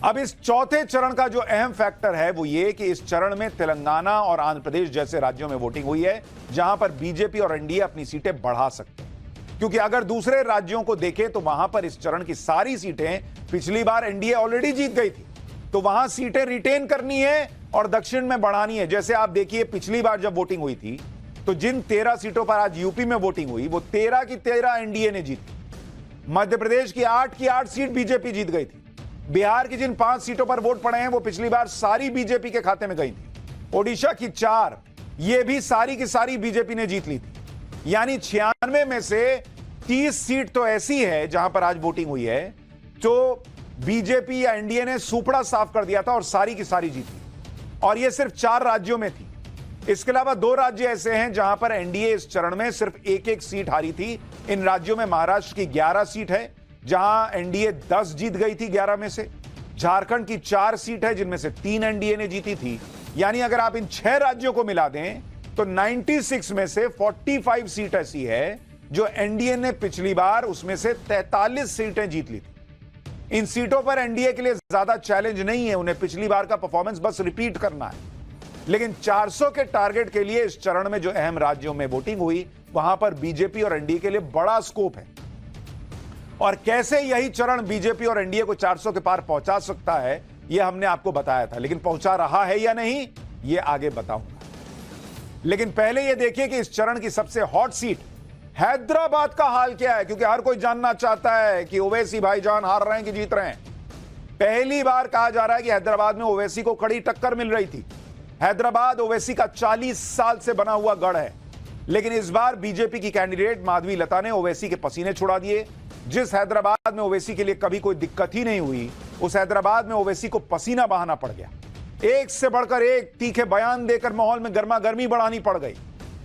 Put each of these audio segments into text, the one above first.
अब इस चौथे चरण का जो अहम फैक्टर है वो ये कि इस चरण में तेलंगाना और आंध्र प्रदेश जैसे राज्यों में वोटिंग हुई है जहां पर बीजेपी और एनडीए अपनी सीटें बढ़ा सकते हैं। क्योंकि अगर दूसरे राज्यों को देखें तो वहां पर इस चरण की सारी सीटें पिछली बार एनडीए ऑलरेडी जीत गई थी, तो वहां सीटें रिटेन करनी है और दक्षिण में बढ़ानी है। जैसे आप देखिए पिछली बार जब वोटिंग हुई थी तो जिन 13 सीटों पर आज यूपी में वोटिंग हुई वो 13 की 13 एनडीए ने जीती। मध्य प्रदेश की 8 सीट बीजेपी जीत गई थी। बिहार की जिन 5 सीटों पर वोट पड़े हैं वो पिछली बार सारी बीजेपी के खाते में गई थी। ओडिशा की 4, ये भी सारी की सारी बीजेपी ने जीत ली थी। यानी 96 में से 30 सीट तो ऐसी है जहां पर आज वोटिंग हुई है तो बीजेपी या एनडीए ने सुपड़ा साफ कर दिया था और सारी की सारी जीती। और ये सिर्फ 4 राज्यों में थी। इसके अलावा 2 राज्य ऐसे हैं जहां पर एनडीए इस चरण में सिर्फ एक सीट हारी थी। इन राज्यों में महाराष्ट्र की 11 सीट है जहां एनडीए 10 जीत गई थी 11 में से। झारखंड की 4 सीट है जिनमें से 3 एनडीए ने जीती थी। यानी अगर आप इन 6 राज्यों को मिला दें तो 96 में से 45 सीट ऐसी है जो एनडीए ने पिछली बार उसमें से 43 सीटें जीत ली थी। इन सीटों पर एनडीए के लिए ज्यादा चैलेंज नहीं है, उन्हें पिछली बार का परफॉर्मेंस बस रिपीट करना है। लेकिन 400 के टारगेट के लिए इस चरण में जो अहम राज्यों में वोटिंग हुई वहां पर बीजेपी और एनडीए के लिए बड़ा स्कोप है। और कैसे यही चरण बीजेपी और एनडीए को 400 के पार पहुंचा सकता है यह हमने आपको बताया था, लेकिन पहुंचा रहा है या नहीं यह आगे बताऊंगा। लेकिन पहले यह देखिए कि इस चरण की सबसे हॉट सीट हैदराबाद का हाल क्या है, क्योंकि हर कोई जानना चाहता है कि ओवैसी भाईजान हार रहे हैं कि जीत रहे हैं। पहली बार कहा जा रहा है कि हैदराबाद में ओवैसी को कड़ी टक्कर मिल रही थी। हैदराबाद ओवैसी का 40 साल से बना हुआ गढ़ है, लेकिन इस बार बीजेपी की कैंडिडेट माधवी लता ने ओवैसी के पसीने छुड़ा दिए। जिस हैदराबाद में ओवैसी के लिए कभी कोई दिक्कत ही नहीं हुई उस हैदराबाद में ओवैसी को पसीना बहाना पड़ गया। एक से बढ़कर एक तीखे बयान देकर माहौल में गर्मा गर्मी बढ़ानी पड़ गई।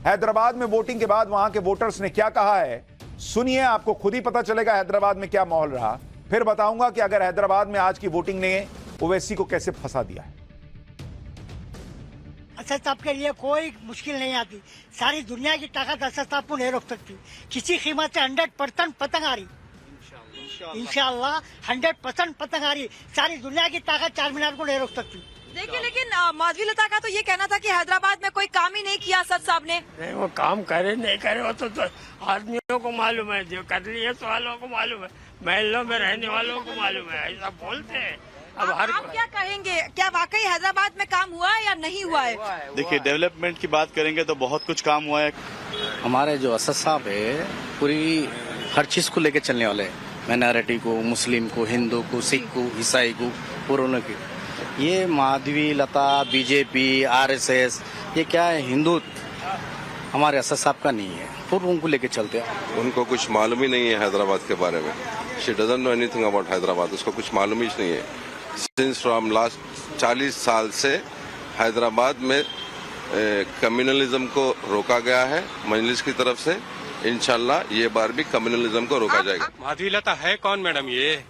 हैदराबाद में वोटिंग के बाद वहां के वोटर्स ने क्या कहा है सुनिए, आपको खुद ही पता चलेगा हैदराबाद में क्या माहौल रहा। फिर बताऊंगा कि अगर हैदराबाद में आज की वोटिंग ने ओवैसी को कैसे फंसा दिया है। असद साहब के लिए कोई मुश्किल नहीं आती। सारी दुनिया की ताकत असद साहब को नहीं रोक सकती। किसी कीमत से 100% पतंग आ रही, इंशाल्लाह 100% पतंग आ रही। सारी दुनिया की ताकत 4 मीनार को नहीं रोक सकती। देखिए, लेकिन माधवी लता का तो ये कहना था कि हैदराबाद में कोई काम ही नहीं किया असद साहब ने। नहीं, वो काम करे नहीं करे वो तो आदमियों को मालूम है, जो कर लिए तो वालों को मालूम है, महलों में रहने वालों को मालूम है, ऐसा बोलते हैं। अब आप क्या कहेंगे, क्या वाकई हैदराबाद में काम हुआ है या नहीं हुआ है? देखिए, डेवलपमेंट की बात करेंगे तो बहुत कुछ काम हुआ है। हमारे जो असद साहब है पूरी हर चीज को लेके चलने वाले हैं, माइनॉरिटी को, मुस्लिम को, हिंदू को, सिख को, ईसाई को, पूर्णों की। ये माधवी लता, बीजेपी, आरएसएस, ये क्या है, हिंदू हमारे असद साहब का नहीं है, फिर उनको लेके चलते हैं। उनको कुछ मालूम ही नहीं है हैदराबाद के बारे में। She doesn't know anything about Hyderabad, उसको कुछ मालूम ही नहीं है। सिंस फ्रॉम लास्ट 40 साल से हैदराबाद में कम्युनलिज्म को रोका गया है मजलिस की तरफ से। इंशाल्लाह ये बार भी कम्युनलिज्म को रोका जाएगा। माधवी लता है कौन मैडम? ये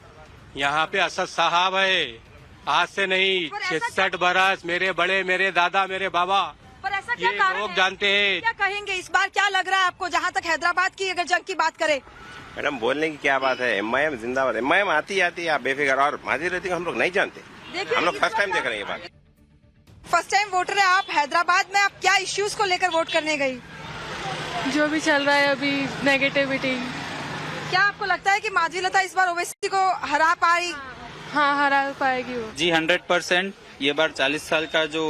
यहाँ पे असद साहब है, आज से नहीं 66 बरस, मेरे बड़े, मेरे दादा, मेरे बाबा, पर ऐसा क्या ये लोग जानते हैं। क्या कहेंगे इस बार, क्या लग रहा है आपको जहाँ तक हैदराबाद की अगर जंग की बात करें? मैडम बोलने की क्या बात है, एमआईएम जिंदाबाद है। एमआईएम आती है, आप बेफिक्र। और माधवी लता को हम लोग नहीं जानते, हम लोग फर्स्ट टाइम देख रहे हैं ये बात। फर्स्ट टाइम वोटर है आप हैदराबाद में, आप क्या इश्यूज को लेकर वोट करने गई? जो भी चल रहा है अभी नेगेटिविटी। क्या आपको लगता है कि माधवी लता इस बार ओवैसी को हरा पाई? हाँ, हरा पाएगी वो जी 100%। ये बार 40 साल का जो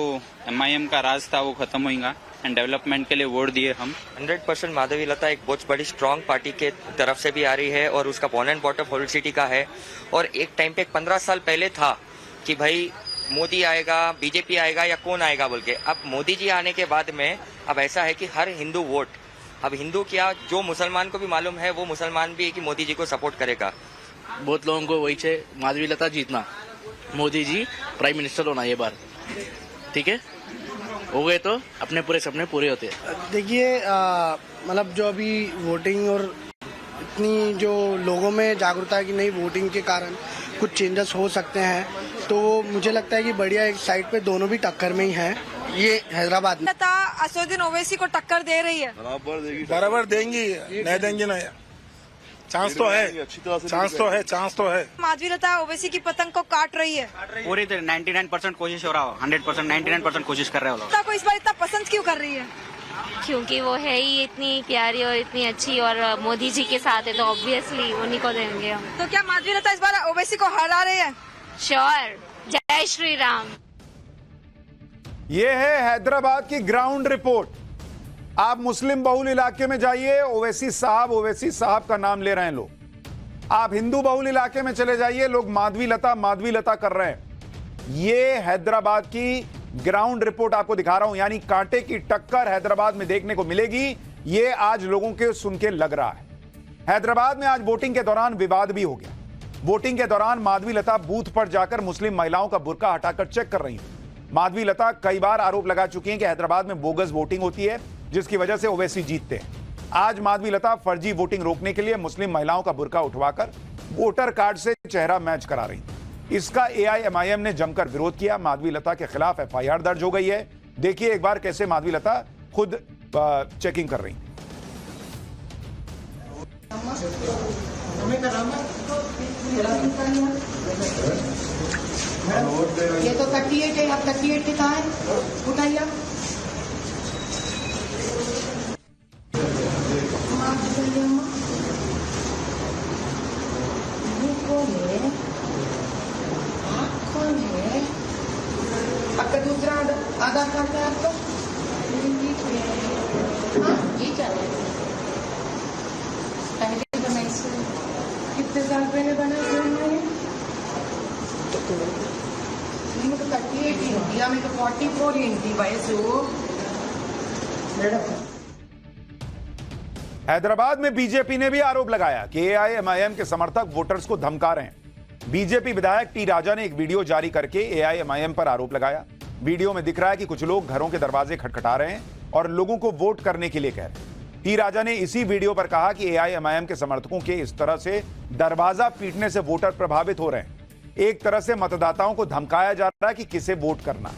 एमआईएम का राज था वो खत्म होगा एंड डेवलपमेंट के लिए वोट दिए हम। 100% माधवी लता एक बहुत बड़ी स्ट्रांग पार्टी के तरफ से भी आ रही है और उसका बोन बॉटम होल सिटी का है। और एक टाइम पे 15 साल पहले था कि भाई मोदी आएगा, बीजेपी आएगा या कौन आएगा बोल के। अब मोदी जी आने के बाद में अब ऐसा है कि हर हिंदू वोट, अब हिंदू क्या, जो मुसलमान को भी मालूम है वो मुसलमान भी है कि मोदी जी को सपोर्ट करेगा। बहुत लोगों को वही चाहिए, माधवी लता जीतना, मोदी जी प्राइम मिनिस्टर होना ये बार, ठीक है, हो गए तो अपने पूरे सपने पूरे होते हैं। देखिए मतलब जो अभी वोटिंग और इतनी जो लोगों में जागरूकता है कि नहीं वोटिंग के कारण कुछ चेंजेस हो सकते हैं, तो मुझे लगता है कि बढ़िया एक साइड पे दोनों भी टक्कर में ही है। ये हैदराबाद लता असदुद्दीन ओवैसी को टक्कर दे रही है, बराबर देंगी, नहीं देंगे ना। चांस तो है, चांस तो है। माधवी लता ओवैसी की पतंग को काट रही है। पूरी 99% कोशिश हो रहा हो, 100% 99% कोशिश कर रहे हो लोग। लता को इस बार इतना पसंद क्यों कर रही है? क्योंकि वो है ही इतनी प्यारी और इतनी अच्छी, और मोदी जी के साथ है तो ऑब्वियसली उन्हीं को देंगे हम। तो क्या माधवी लता इस बार ओवैसी को हरा रही है? श्योर। जय श्री राम। ये है हैदराबाद की ग्राउंड रिपोर्ट। आप मुस्लिम बहुल इलाके में जाइए, ओवैसी साहब का नाम ले रहे हैं लोग। आप हिंदू बहुल इलाके में चले जाइए, लोग माधवी लता कर रहे हैं। ये हैदराबाद की ग्राउंड रिपोर्ट आपको दिखा रहा हूं, यानी कांटे की टक्कर हैदराबाद में देखने को मिलेगी। ये आज लोगों के सुन के लग रहा है। हैदराबाद में आज वोटिंग के दौरान विवाद भी हो गया। वोटिंग के दौरान माधवी लता बूथ पर जाकर मुस्लिम महिलाओं का बुर्का हटाकर चेक कर रही हैं। माधवी लता कई बार आरोप लगा चुकी हैं कि हैदराबाद में बोगस वोटिंग होती है, जिसकी वजह से ओवैसी जीतते हैं। आज माधवी लता फर्जी वोटिंग रोकने के लिए मुस्लिम महिलाओं का बुर्का उठवाकर वोटर कार्ड से चेहरा मैच करा रही थी। इसका AIMIM ने जमकर विरोध किया। माधवी लता के खिलाफ FIR दर्ज हो गई है। देखिए एक बार कैसे माधवी लता खुद चेकिंग कर रही। ये तो 38 है, आप 38 के कहाँ है? उठाइए। कौन है? आपका दूसरा आधार कार्ड है आपका? ये चलो। पहले तो मैं कितने साल पहले बना हुआ है? में तो 38 ही होती है, में तो 44 ही थी वयसु। हैदराबाद में बीजेपी ने भी आरोप लगाया कि AIMIM के समर्थक वोटर्स को धमका रहे हैं। बीजेपी विधायक टी राजा ने एक वीडियो जारी करके AIMIM पर आरोप लगाया। वीडियो में दिख रहा है कि कुछ लोग घरों के दरवाजे खटखटा रहे हैं और लोगों को वोट करने के लिए कह रहे हैं। टी राजा ने इसी वीडियो पर कहा कि AIMIM के समर्थकों के इस तरह से दरवाजा पीटने से वोटर प्रभावित हो रहे हैं। एक तरह से मतदाताओं को धमकाया जा रहा है कि किसे वोट करना।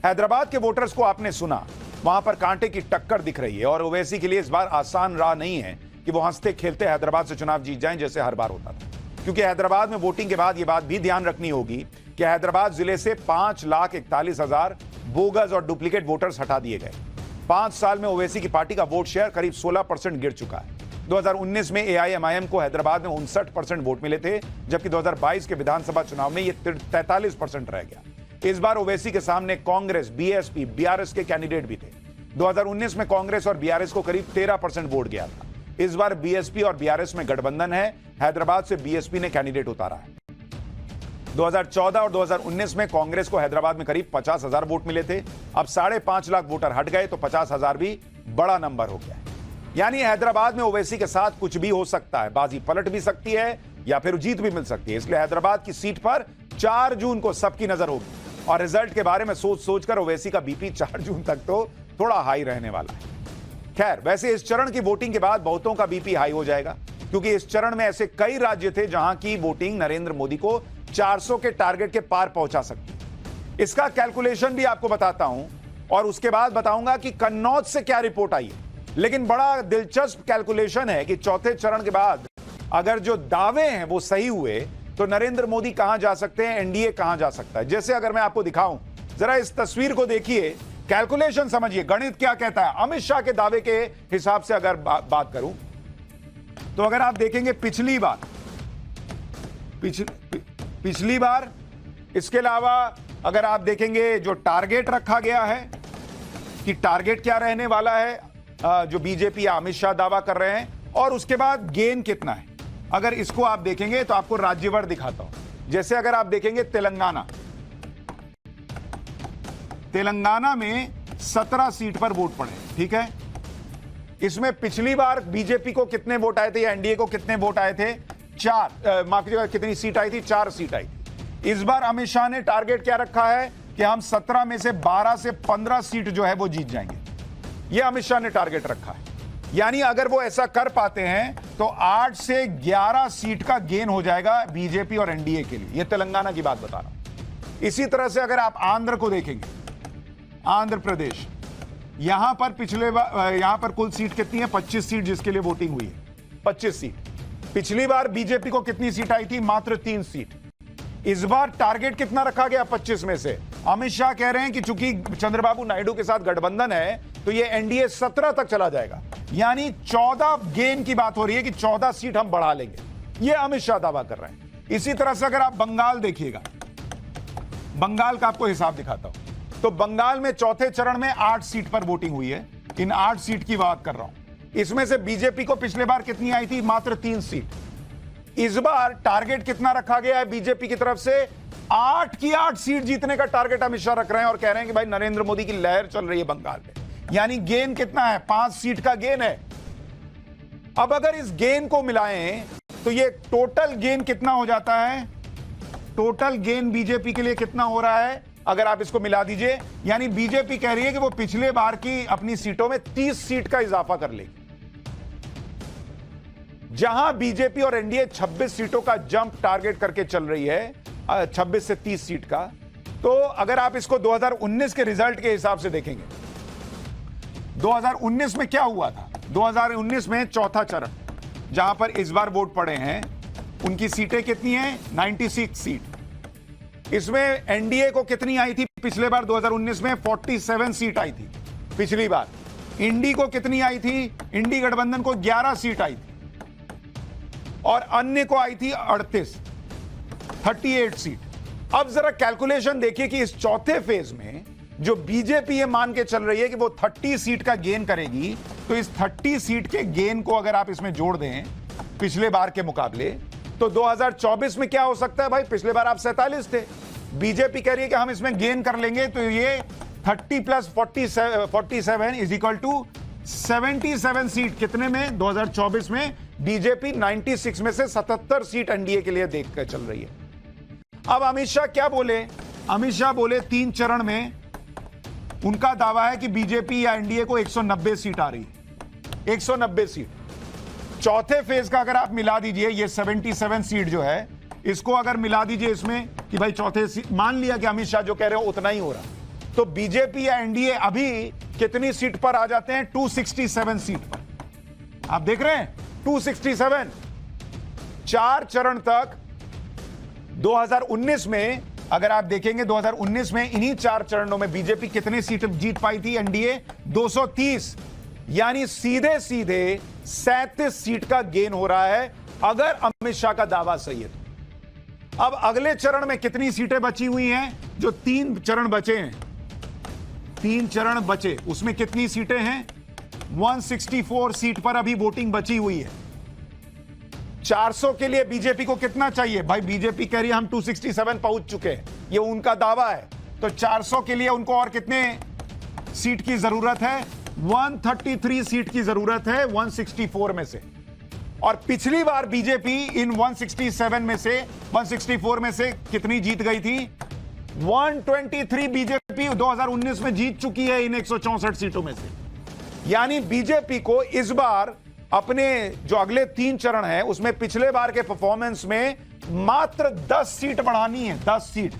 हैदराबाद के वोटर्स को आपने सुना, वहां पर कांटे की टक्कर दिख रही है और ओवैसी के लिए इस बार आसान राह नहीं है कि वो हंसते खेलते हैदराबाद से चुनाव जीत जाएं जैसे हर बार होता था। क्योंकि हैदराबाद में वोटिंग के बाद यह बात भी ध्यान रखनी होगी कि हैदराबाद जिले से 5,41,000 बोगस और डुप्लीकेट वोटर्स हटा दिए गए। 5 साल में ओवैसी की पार्टी का वोट शेयर करीब 16% गिर चुका है। 2019 में AIMIM को हैदराबाद में 59% वोट मिले थे, जबकि 2022 के विधानसभा चुनाव में यह 43% रह गया। इस बार ओवैसी के सामने कांग्रेस, BSP, BRS के कैंडिडेट भी थे। 2019 में कांग्रेस और BRS को करीब 13% वोट गया था। इस बार BSP और BRS में गठबंधन है। हैदराबाद से BSP ने कैंडिडेट उतारा है। 2014 और 2019 में कांग्रेस को हैदराबाद में करीब 50,000 वोट मिले थे। अब 5.5 लाख वोटर हट गए तो 50,000 भी बड़ा नंबर हो गया है। यानी हैदराबाद में ओवैसी के साथ कुछ भी हो सकता है, बाजी पलट भी सकती है या फिर जीत भी मिल सकती है। इसलिए हैदराबाद की सीट पर 4 जून को सबकी नजर होगी और रिजल्ट के बारे में सोचकर ओवैसी का बीपी 4 जून तक तो थोड़ा हाई रहने वाला है। खैर, वैसे इस चरण की वोटिंग के बाद बहुतों का बीपी हाई हो जाएगा, क्योंकि इस चरण में ऐसे कई राज्य थे जहां की वोटिंग नरेंद्र मोदी को 400 के टारगेट के पार पहुंचा सकती। इसका कैलकुलेशन भी आपको बताता हूं और उसके बाद बताऊंगा कि कन्नौज से क्या रिपोर्ट आई है। लेकिन बड़ा दिलचस्प कैलकुलेशन है कि चौथे चरण के बाद अगर जो दावे हैं वो सही हुए तो नरेंद्र मोदी कहां जा सकते हैं, एनडीए कहां जा सकता है। जैसे अगर मैं आपको दिखाऊं, जरा इस तस्वीर को देखिए, कैलकुलेशन समझिए, गणित क्या कहता है। अमित शाह के दावे के हिसाब से अगर बात करूं तो अगर आप देखेंगे पिछली बार, इसके अलावा अगर आप देखेंगे जो टारगेट रखा गया है कि टारगेट क्या रहने वाला है, जो बीजेपी या अमित शाह दावा कर रहे हैं, और उसके बाद गेन कितना है। अगर इसको आप देखेंगे तो आपको राज्यवार दिखाता हूं। जैसे अगर आप देखेंगे तेलंगाना में 17 सीट पर वोट पड़े, ठीक है। इसमें पिछली बार बीजेपी को कितने वोट आए थे या एनडीए को कितने वोट आए थे? 4, माफ कीजिएगा, कितनी सीट आई थी? 4 सीट आई थी। इस बार अमित शाह ने टारगेट क्या रखा है कि हम 17 में से 12 से 15 सीट जो है वो जीत जाएंगे। यह अमित शाह ने टारगेट रखा है। यानी अगर वो ऐसा कर पाते हैं तो 8 से 11 सीट का गेन हो जाएगा बीजेपी और एनडीए के लिए। यह तेलंगाना की बात बता रहा हूं। इसी तरह से अगर आप आंध्र को देखेंगे, आंध्र प्रदेश, यहां पर कुल सीट कितनी है? 25 सीट जिसके लिए वोटिंग हुई है, 25 सीट। पिछली बार बीजेपी को कितनी सीट आई थी? मात्र 3 सीट। इस बार टारगेट कितना रखा गया? 25 में से। अमित शाह कह रहे हैं कि चूंकि चंद्रबाबू नायडू के साथ गठबंधन है तो ये एनडीए 17 तक चला जाएगा, यानी 14 गेन की बात हो रही है कि 14 सीट हम बढ़ा लेंगे। ये अमित शाह दावा कर रहे हैं। इसी तरह से अगर आप बंगाल देखिएगा, बंगाल का आपको हिसाब दिखाता हूं, तो बंगाल में चौथे चरण में 8 सीट पर वोटिंग हुई है। इन 8 सीट की बात कर रहा हूं। इसमें से बीजेपी को पिछले बार कितनी आई थी? मात्र 3 सीट। इस बार टारगेट कितना रखा गया है बीजेपी की तरफ से? 8 की 8 सीट जीतने का टारगेट अमित शाह रख रहे हैं और कह रहे हैं कि भाई नरेंद्र मोदी की लहर चल रही है बंगाल में, यानी गेन कितना है? 5 सीट का गेन है। अब अगर इस गेन को मिलाएं तो ये टोटल गेन कितना हो जाता है? टोटल गेन बीजेपी के लिए कितना हो रहा है अगर आप इसको मिला दीजिए? यानी बीजेपी कह रही है कि वो पिछले बार की अपनी सीटों में 30 सीट का इजाफा कर लेगी। जहां बीजेपी और एनडीए 26 सीटों का जंप टारगेट करके चल रही है, 26 से 30 सीट का, तो अगर आप इसको 2019 के रिजल्ट के हिसाब से देखेंगे, 2019 में क्या हुआ था? 2019 में चौथा चरण जहां पर इस बार वोट पड़े हैं, उनकी सीटें कितनी हैं? 96 सीट। इसमें एनडीए को कितनी आई थी पिछले बार? 2019 में 47 सीट आई थी पिछली बार। इंडी को कितनी आई थी? इंडी गठबंधन को 11 सीट आई थी और अन्य को आई थी 38 सीट। अब जरा कैलकुलेशन देखिए कि इस चौथे फेज में जो बीजेपी ये मान के चल रही है कि वो 30 सीट का गेन करेगी, तो इस 30 सीट के गेन को अगर आप इसमें जोड़ दें पिछले बार के मुकाबले, तो 2024 में क्या हो सकता है भाई? पिछले बार आप 47 थे, बीजेपी कह रही है कि हम इसमें गेन कर लेंगे, तो ये 30 plus 47 is equal to 77 seat. कितने में? 2024 में बीजेपी 96 में से 77 सीट एनडीए के लिए देख कर चल रही है। अब अमित शाह क्या बोले? अमित शाह बोले 3 चरण में उनका दावा है कि बीजेपी या एनडीए को 190 सीट आ रही है। 190 सीट। चौथे फेज का अगर आप मिला दीजिए, ये 77 सीट जो है, इसको अगर मिला दीजिए इसमें कि भाई चौथे, मान लिया कि अमित शाह जो कह रहे हो उतना ही हो रहा, तो बीजेपी या एनडीए अभी कितनी सीट पर आ जाते हैं? 267 सीट पर। आप देख रहे हैं 267। 4 चरण तक 2019 में अगर आप देखेंगे, 2019 में इन्हीं 4 चरणों में बीजेपी कितनी सीट जीत पाई थी? एनडीए 230, यानी सीधे सीधे 37 सीट का गेन हो रहा है अगर अमित शाह का दावा सही है। अब अगले चरण में कितनी सीटें बची हुई हैं? जो 3 चरण बचे हैं, 3 चरण बचे, उसमें कितनी सीटें हैं? 164 सीट पर अभी वोटिंग बची हुई है। 400 के लिए बीजेपी को कितना चाहिए? भाई बीजेपी कह रही है हम 267 पहुंच चुके हैं, ये उनका दावा है, तो 400 के लिए उनको और कितने सीट की जरूरत है? 133 सीट की जरूरत है 164 में से। और पिछली बार बीजेपी इन 167 में से, 164 में से कितनी जीत गई थी? 123 बीजेपी 2019 में जीत चुकी है इन 164 सीटों में से। यानी बीजेपी को इस बार अपने जो अगले 3 चरण है उसमें पिछले बार के परफॉर्मेंस में मात्र 10 सीट बढ़ानी है, 10 सीट।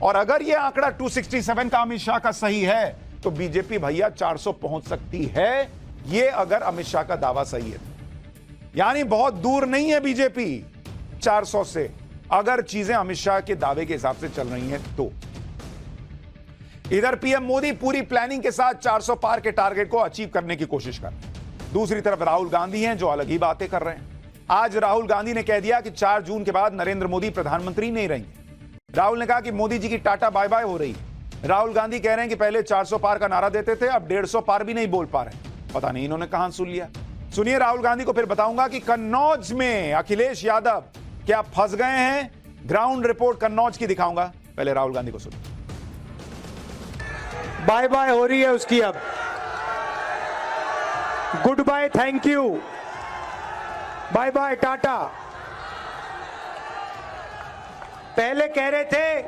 और अगर यह आंकड़ा 267 का अमित शाह का सही है तो बीजेपी भैया 400 पहुंच सकती है, यह अगर अमित शाह का दावा सही है। यानी बहुत दूर नहीं है बीजेपी 400 से, अगर चीजें अमित शाह के दावे के हिसाब से चल रही हैं तो। इधर पीएम मोदी पूरी प्लानिंग के साथ 400 पार के टारगेट को अचीव करने की कोशिश कर रहे हैं। दूसरी तरफ राहुल गांधी हैं जो अलग ही बातें कर रहे हैं। आज राहुल गांधी ने कह दिया कि 4 जून के बाद नरेंद्र मोदी प्रधानमंत्री नहीं रहेंगे। राहुल ने कहा कि मोदी जी की टाटा बाय बाय हो रही है। राहुल गांधी कह रहे हैं कि पहले 400 पार का नारा देते थे, अब 150 पार भी नहीं बोल पा रहे। पता नहीं इन्होंने कहां सुन लिया। सुनिए राहुल गांधी को, फिर बताऊंगा कि कन्नौज में अखिलेश यादव क्या फंस गए हैं। ग्राउंड रिपोर्ट कन्नौज की दिखाऊंगा, पहले राहुल गांधी को सुनिए। बाय बाय हो रही है उसकी, अब good bye, thank you, bye bye tata. पहले कह रहे थे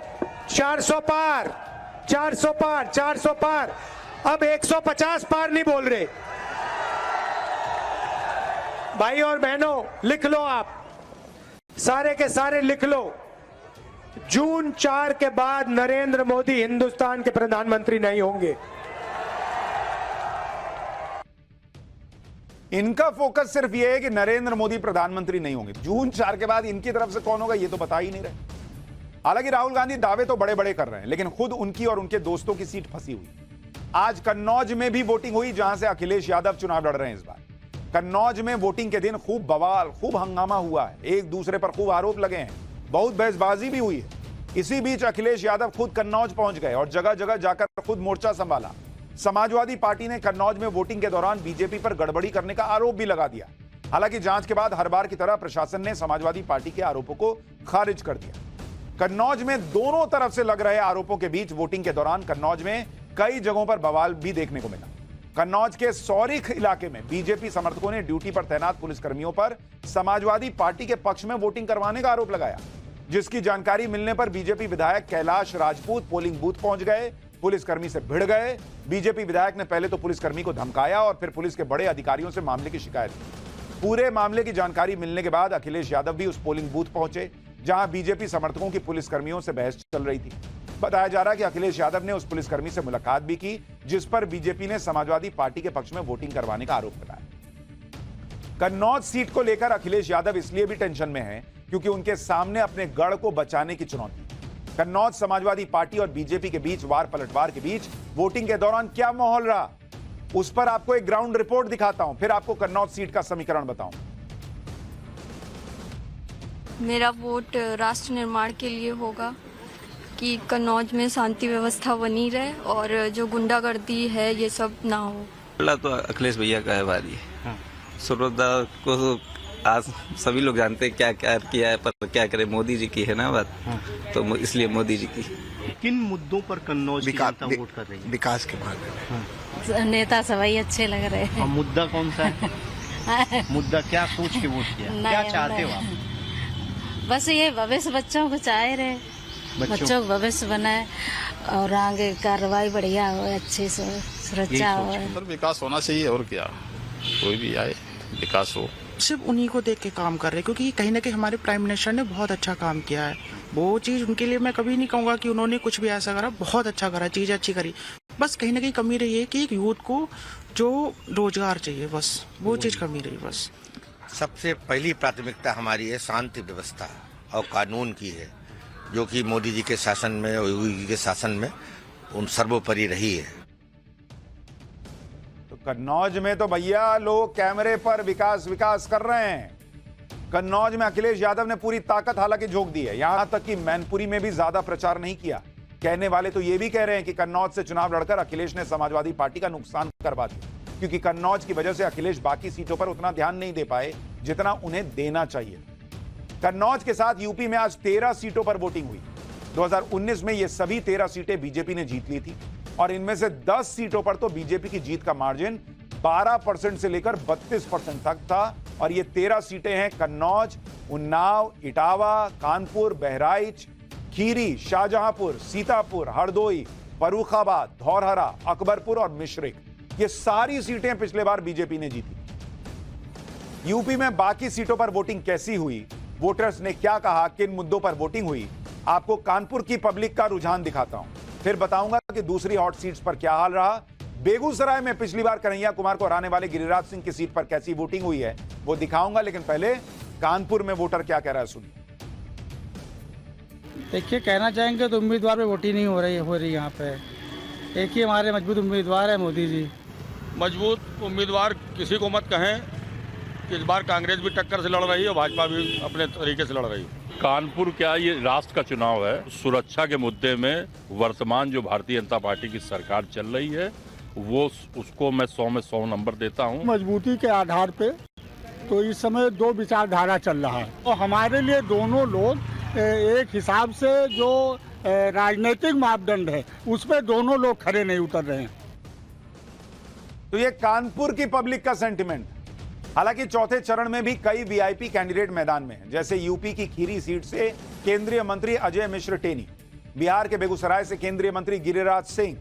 400 पार, 400 पार, 400 पार, अब 150 पार नहीं बोल रहे। भाई और बहनों लिख लो, आप सारे के सारे लिख लो, जून 4 के बाद नरेंद्र मोदी हिंदुस्तान के प्रधानमंत्री नहीं होंगे। इनका फोकस सिर्फ यह है कि नरेंद्र मोदी प्रधानमंत्री नहीं होंगे। जून 4 के बाद इनकी तरफ से कौन होगा ये तो बता ही नहीं रहे। हालांकि राहुल गांधी दावे तो बड़े बड़े कर रहे हैं, लेकिन खुद उनकी और उनके दोस्तों की सीट फंसी हुई। आज कन्नौज में भी वोटिंग हुई, जहां से अखिलेश यादव चुनाव लड़ रहे हैं इस बार। कन्नौज में वोटिंग के दिन खूब बवाल, खूब हंगामा हुआ है, एक दूसरे पर खूब आरोप लगे हैं, बहुत बहसबाजी भी हुई है। इसी बीच अखिलेश यादव खुद कन्नौज पहुंच गए और जगह जगह जाकर खुद मोर्चा संभाला। समाजवादी पार्टी ने कन्नौज में वोटिंग के दौरान बीजेपी पर गड़बड़ी करने का आरोप भी लगा दिया। हालांकि जांच के बाद हर बार की तरह प्रशासन ने समाजवादी पार्टी के आरोपों को खारिज कर दिया। कन्नौज में दोनों तरफ से लग रहे आरोपों के बीच वोटिंग के दौरान कन्नौज में कई जगहों पर बवाल भी देखने को मिला। कन्नौज के सौरिख इलाके में बीजेपी समर्थकों ने ड्यूटी पर तैनात पुलिसकर्मियों पर समाजवादी पार्टी के पक्ष में वोटिंग करवाने का आरोप लगाया, जिसकी जानकारी मिलने पर बीजेपी विधायक कैलाश राजपूत पोलिंग बूथ पहुंच गए, पुलिसकर्मी से भिड़ गए। बीजेपी विधायक ने पहले तो पुलिसकर्मी को धमकाया और फिर पुलिस के बड़े अधिकारियों से मामले की शिकायत की। पूरे मामले की जानकारी मिलने के बाद अखिलेश यादव भी उस पोलिंग बूथ पहुंचे, जहां बीजेपी समर्थकों की पुलिसकर्मियों से बहस चल रही थी। बताया जा रहा है कि अखिलेश यादव ने उस पुलिसकर्मी से मुलाकात भी की, जिस पर बीजेपी ने समाजवादी पार्टी के पक्ष में वोटिंग करवाने का आरोप लगाया। कन्नौज सीट को लेकर अखिलेश यादव इसलिए भी टेंशन में हैं क्योंकि उनके सामने अपने गढ़ को बचाने की चुनौती। कन्नौज समाजवादी पार्टी और बीजेपी के बीच वार पलटवार के बीच वोटिंग के दौरान क्या माहौल रहा, उस पर आपको एक ग्राउंड रिपोर्ट दिखाता हूं, फिर आपको कन्नौज सीट का समीकरण बताऊं। मेरा वोट राष्ट्र निर्माण के लिए होगा कि कन्नौज में शांति व्यवस्था बनी रहे और जो गुंडागर्दी है ये सब ना हो। तो अखिलेश भैया का है बारी। सुरदा को आज सभी लोग जानते हैं क्या क्या किया है, पर क्या करे, मोदी जी की है ना बात, तो इसलिए मोदी जी की। किन मुद्दों पर कन्नौज की जनता वोट कर रही है? विकास के बारे में नेता सभी अच्छे लग रहे हैं। मुद्दा कौन सा है? मुद्दा क्या सोच के वोट किया, क्या चाहते हो आप? बस ये भविष्य बच्चों को चाह रहे, बच्चों का भविष्य बनाए और आगे कार्रवाई बढ़िया हो, अच्छे से सुरक्षा हो। विकास होना चाहिए, और क्या, कोई भी आए विकास हो। सिर्फ उन्हीं को देख के काम कर रहे, क्योंकि कहीं ना कहीं हमारे प्राइम मिनिस्टर ने बहुत अच्छा काम किया है। वो चीज़ उनके लिए मैं कभी नहीं कहूँगा कि उन्होंने कुछ भी ऐसा करा, बहुत अच्छा करा, चीज़ अच्छी करी। बस कहीं ना कहीं कमी रही है कि एक यूथ को जो रोजगार चाहिए, बस वो चीज़ कमी रही। बस सबसे पहली प्राथमिकता हमारी है शांति व्यवस्था और कानून की है, जो कि मोदी जी के शासन में और योगी जी के शासन में उन सर्वोपरि रही है। तो कन्नौज में तो भैया लोग कैमरे पर विकास विकास कर रहे हैं। कन्नौज में अखिलेश यादव ने पूरी ताकत हालांकि झोंक दी है, यहां तक कि मैनपुरी में भी ज्यादा प्रचार नहीं किया। कहने वाले तो ये भी कह रहे हैं कि कन्नौज से चुनाव लड़कर अखिलेश ने समाजवादी पार्टी का नुकसान करवा दिया, क्योंकि कन्नौज की वजह से अखिलेश बाकी सीटों पर उतना ध्यान नहीं दे पाए जितना उन्हें देना चाहिए। कन्नौज के साथ यूपी में आज 13 सीटों पर वोटिंग हुई। 2019 में ये सभी 13 सीटें बीजेपी ने जीत ली थी और इनमें से 10 सीटों पर तो बीजेपी की जीत का मार्जिन 12% से लेकर 32% तक था। और ये 13 सीटें हैं कन्नौज, उन्नाव, इटावा, कानपुर, बहराइच, खीरी, शाहजहांपुर, सीतापुर, हरदोई, फर्रुखाबाद, धौरहरा, अकबरपुर और मिश्रिक। ये सारी सीटें पिछले बार बीजेपी ने जीती। यूपी में बाकी सीटों पर वोटिंग कैसी हुई, वोटर्स ने क्या कहा, किन मुद्दों पर वोटिंग हुई, आपको कानपुर की पब्लिक का रुझान दिखाता हूं। फिर बताऊंगा कि दूसरी हॉट सीट्स पर क्या हाल रहा। बेगूसराय में पिछली बार कन्हैया कुमार को हराने वाले गिरिराज सिंह की सीट पर कैसी वोटिंग हुई है वो दिखाऊंगा, लेकिन पहले कानपुर में वोटर क्या कह रहा है सुनिए। देखिए, कहना चाहेंगे तो उम्मीदवार पे वोटिंग नहीं हो रही यहाँ पे। एक ही हमारे मजबूत उम्मीदवार है मोदी जी। मजबूत उम्मीदवार किसी को मत कहें, इस बार कांग्रेस भी टक्कर से लड़ रही है और भाजपा भी अपने तरीके से लड़ रही है। कानपुर क्या, ये राष्ट्र का चुनाव है। सुरक्षा के मुद्दे में वर्तमान जो भारतीय जनता पार्टी की सरकार चल रही है वो उसको मैं 100 में 100 नंबर देता हूँ। मजबूती के आधार पे तो इस समय दो विचारधारा चल रहा है और हमारे लिए दोनों लोग एक हिसाब से जो राजनीतिक मापदंड है उस पर दोनों लोग खड़े नहीं उतर रहे हैं। तो ये कानपुर की पब्लिक का सेंटिमेंट। हालांकि चौथे चरण में भी कई वीआईपी कैंडिडेट मैदान में हैं, जैसे यूपी की खीरी सीट से केंद्रीय मंत्री अजय मिश्र टेनी, बिहार के बेगूसराय से केंद्रीय मंत्री गिरिराज सिंह,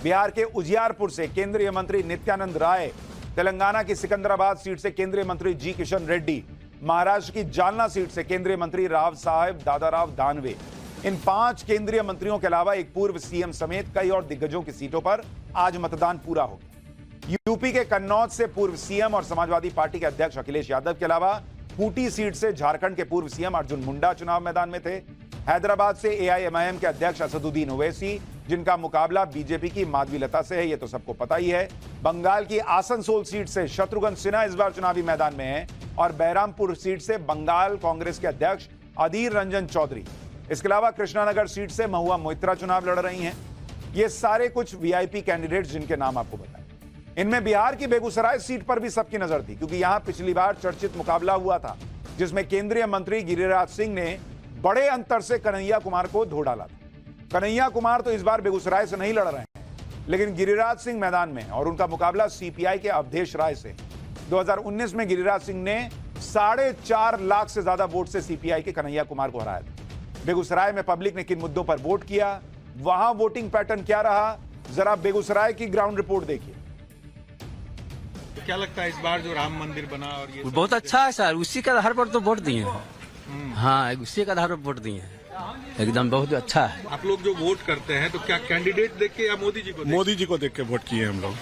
बिहार के उजियारपुर से केंद्रीय मंत्री नित्यानंद राय, तेलंगाना की सिकंदराबाद सीट से केंद्रीय मंत्री जी किशन रेड्डी, महाराष्ट्र की जालना सीट से केंद्रीय मंत्री राव साहेब दादाराव दानवे। इन 5 केंद्रीय मंत्रियों के अलावा एक पूर्व सीएम समेत कई और दिग्गजों की सीटों पर आज मतदान पूरा हो गया। यूपी के कन्नौज से पूर्व सीएम और समाजवादी पार्टी के अध्यक्ष अखिलेश यादव के अलावा खूंटी सीट से झारखंड के पूर्व सीएम अर्जुन मुंडा चुनाव मैदान में थे। हैदराबाद से एआईएमआईएम के अध्यक्ष असदुद्दीन ओवैसी, जिनका मुकाबला बीजेपी की माधवी लता से है, ये तो सबको पता ही है। बंगाल की आसनसोल सीट से शत्रुघ्न सिन्हा इस बार चुनावी मैदान में है और बहरामपुर सीट से बंगाल कांग्रेस के अध्यक्ष अधीर रंजन चौधरी। इसके अलावा कृष्णानगर सीट से महुआ मोइत्रा चुनाव लड़ रही हैं। ये सारे कुछ वीआईपी कैंडिडेट्स जिनके नाम आपको बताए। इनमें बिहार की बेगूसराय सीट पर भी सबकी नजर थी, क्योंकि यहां पिछली बार चर्चित मुकाबला हुआ था जिसमें केंद्रीय मंत्री गिरिराज सिंह ने बड़े अंतर से कन्हैया कुमार को धो डाला था। कन्हैया कुमार तो इस बार बेगूसराय से नहीं लड़ रहे हैं, लेकिन गिरिराज सिंह मैदान में और उनका मुकाबला सीपीआई के अवधेश राय से। 2019 में गिरिराज सिंह ने 4.5 लाख से ज्यादा वोट से सीपीआई के कन्हैया कुमार को हराया था। बेगूसराय में पब्लिक ने किन मुद्दों पर वोट किया, वहां वोटिंग पैटर्न क्या रहा, जरा बेगूसराय की ग्राउंड रिपोर्ट देखिए। क्या लगता है इस बार जो राम मंदिर बना और ये बहुत अच्छा है सर, उसी के आधार पर तो वोट दिए हैं। हाँ, उसी के आधार पर वोट दिए हैं, एकदम बहुत अच्छा है। आप लोग जो वोट करते हैं तो क्या कैंडिडेट देख के या मोदी जी को? मोदी जी को देख के वोट किए हम लोग।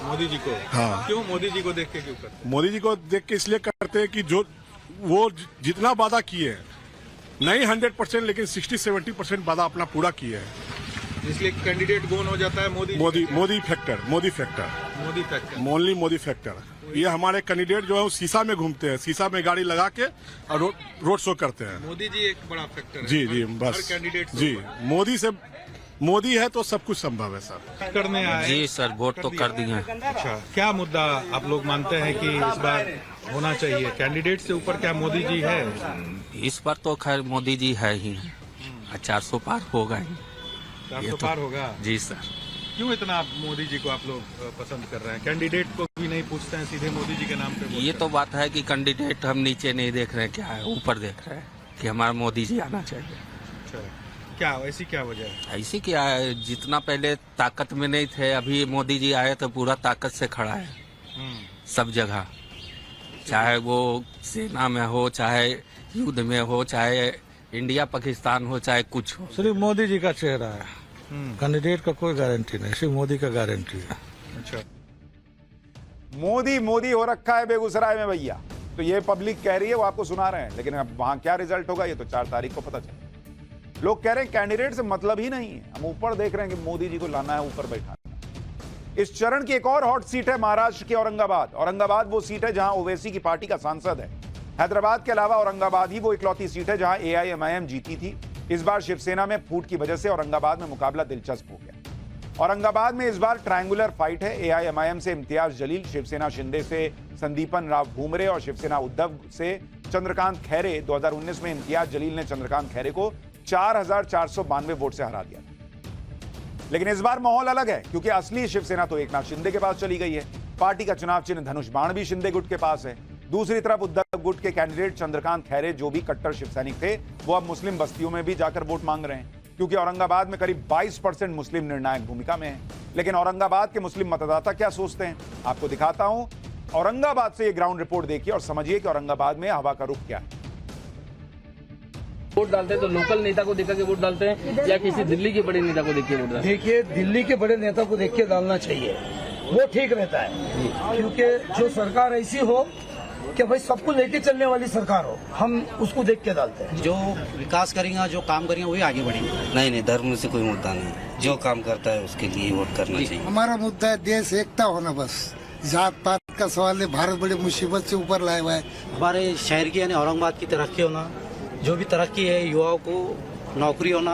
मोदी जी को? हाँ। क्यों मोदी जी को देख के क्यों करते? मोदी जी को देख के इसलिए करते हैं कि जो वो जितना वादा किए हैं, नहीं 100% लेकिन 60-70% वादा अपना पूरा किए हैं, इसलिए कैंडिडेट कौन हो जाता है? Modi factor. Modi factor, only Modi factor. ये हमारे कैंडिडेट जो है वो शीशा में घूमते हैं, शीशा में गाड़ी लगा के और रोड शो करते हैं। मोदी जी एक बड़ा फैक्टर है। जी बस कैंडिडेट जी, मोदी है तो सब कुछ संभव है सर। करने आए जी सर, वोट तो कर दिए हैं। अच्छा, क्या मुद्दा आप लोग मानते हैं कि इस बार होना चाहिए? कैंडिडेट से ऊपर क्या मोदी जी है? इस बार तो खैर मोदी जी है ही, 400 पार होगा ही। 400 पार होगा? जी सर। क्यों इतना आप मोदी जी को आप लोग पसंद कर रहे हैं? कैंडिडेट को भी नहीं पूछते हैं, सीधे मोदी जी के नाम पे? ये तो बात है कि कैंडिडेट हम नीचे नहीं देख रहे हैं, क्या है ऊपर देख रहे हैं कि हमारा मोदी जी आना चाहिए। अच्छा, क्या ऐसी क्या वजह है? ऐसी क्या है, जितना पहले ताकत में नहीं थे, अभी मोदी जी आए तो पूरा ताकत से खड़ा है सब जगह, चाहे वो सेना में हो, चाहे युद्ध में हो, चाहे इंडिया पाकिस्तान हो, चाहे कुछ हो। सिर्फ मोदी जी का चेहरा है, कैंडिडेट का कोई गारंटी नहीं, सिर्फ मोदी का गारंटी है। अच्छा, मोदी हो रखा है बेगूसराय में भैया, तो ये पब्लिक कह रही है, वो आपको सुना रहे हैं, लेकिन अब वहां क्या रिजल्ट होगा ये तो 4 तारीख को पता चलेगा। लोग कह रहे हैं कैंडिडेट से मतलब ही नहीं है, हम ऊपर देख रहे हैं कि मोदी जी को लाना है, ऊपर बैठाना। इस चरण की एक और हॉट सीट है महाराष्ट्र की औरंगाबाद वो सीट है जहां ओवैसी की पार्टी का सांसद है। हैदराबाद के अलावा औरंगाबाद ही वो इकलौती सीट है जहां एआईएमआईएम जीती थी। इस बार शिवसेना में फूट की वजह से औरंगाबाद में मुकाबला दिलचस्प हो गया। औरंगाबाद में इस बार ट्रायंगुलर फाइट है। एआईएमआईएम से इम्तियाज जलील, शिवसेना शिंदे से संदीपन राव भूमरे और शिवसेना उद्धव से चंद्रकांत खैरे। 2019 में इम्तियाज जलील ने चंद्रकांत खैरे को 4492 वोट से हरा दिया। लेकिन इस बार माहौल अलग है, क्योंकि असली शिवसेना तो एकनाथ शिंदे के पास चली गई है। पार्टी का चुनाव चिन्ह धनुष बाण भी शिंदे गुट के पास है। दूसरी तरफ उद्धव गुट के कैंडिडेट चंद्रकांत खैरे, जो भी कट्टर शिव सैनिक थे, वो अब मुस्लिम बस्तियों में भी जाकर वोट मांग रहे हैं, क्योंकि औरंगाबाद में करीब 22% मुस्लिम निर्णायक भूमिका में है। लेकिन औरंगाबाद के मुस्लिम मतदाता क्या सोचते हैं, आपको दिखाता हूं। औरंगाबाद से ये ग्राउंड रिपोर्ट देखिए और समझिए कि औरंगाबाद में हवा का रुख क्या है। वोट डालते हैं तो लोकल नेता को देखकर के वोट डालते हैं या किसी दिल्ली के बड़े नेता को देख के वोट डालते हैं? देखिए, दिल्ली के बड़े नेता को देख के डालना चाहिए, वो ठीक रहता है, क्योंकि जो सरकार ऐसी हो कि भाई सबको लेके चलने वाली सरकार हो, हम उसको देख के डालते हैं। जो विकास करेंगे, जो काम करेंगे वही आगे बढ़ेंगे। नहीं, धर्म से कोई मुद्दा नहीं, जो काम करता है उसके लिए वोट करना चाहिए। हमारा मुद्दा है देश एकता होना, बस जात पात का सवाल है। भारत बड़ी मुसीबत से ऊपर लाया हुआ है। हमारे शहर की यानी औरंगाबाद की तरक्की होना, जो भी तरक्की है, युवाओं को नौकरी होना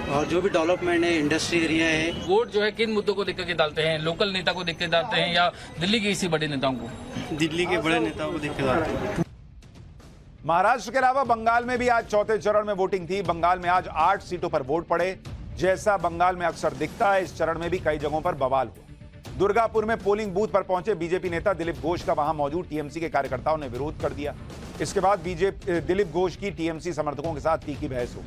और जो भी डेवलपमेंट है, इंडस्ट्री एरिया है। वोट जो है किन मुद्दों को देख के डालते हैं? लोकल नेता को देख के डालते हैं या दिल्ली के किसी बड़े नेताओं को? दिल्ली के बड़े नेताओं को देख के डालते हैं। महाराष्ट्र के अलावा बंगाल में भी आज चौथे चरण में वोटिंग थी। बंगाल में आज 8 सीटों पर वोट पड़े। जैसा बंगाल में अक्सर दिखता है, इस चरण में भी कई जगहों पर बवाल हुआ। दुर्गापुर में पोलिंग बूथ पर पहुंचे बीजेपी नेता दिलीप घोष का वहां मौजूद टीएमसी के कार्यकर्ताओं ने विरोध कर दिया। इसके बाद दिलीप घोष की टीएमसी समर्थकों के साथ तीखी बहस हुई।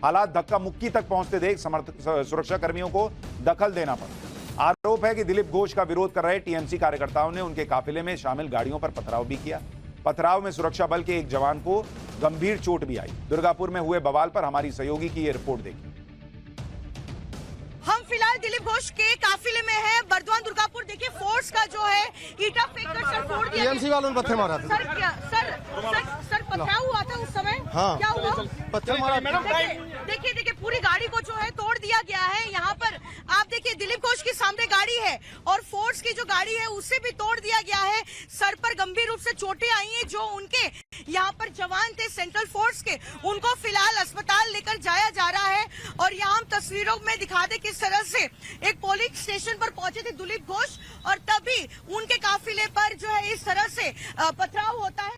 हालात धक्का मुक्की तक पहुंचते देख सुरक्षा कर्मियों को दखल देना पड़ा। आरोप है कि दिलीप घोष का विरोध कर रहे टीएमसी कार्यकर्ताओं ने उनके काफिले में शामिल गाड़ियों पर पथराव भी किया। पथराव में सुरक्षा बल के एक जवान को गंभीर चोट भी आई। दुर्गापुर में हुए बवाल पर हमारी सहयोगी की ये रिपोर्ट देखिए। हम फिलहाल दिलीप घोष के काफिले में है बर्दवान दुर्गापुर। देखिए फोर्स का जो है ईटा फेंककर सर फोड़ दिया। टीएमसी वालों ने पत्थर मारा था। सर पथराव हुआ था उस समय। हाँ। क्या हुआ? पत्थर मारा। देखिए पूरी गाड़ी को जो है तोड़ दिया गया है। यहाँ पर आप देखिए दिलीप घोष के सामने गाड़ी है और फोर्स की जो गाड़ी है उसे भी तोड़ दिया गया है। सर पर गंभीर रूप से चोटें आई हैं। जो उनके यहाँ पर जवान थे सेंट्रल फोर्स के, उनको फिलहाल अस्पताल लेकर जाया जा रहा है। और यहाँ हम तस्वीरों में दिखा दे किस तरह से एक पोलिंग स्टेशन पर पहुंचे थे दिलीप घोष और तभी उनके काफिले पर जो है इस तरह से पथराव होता है।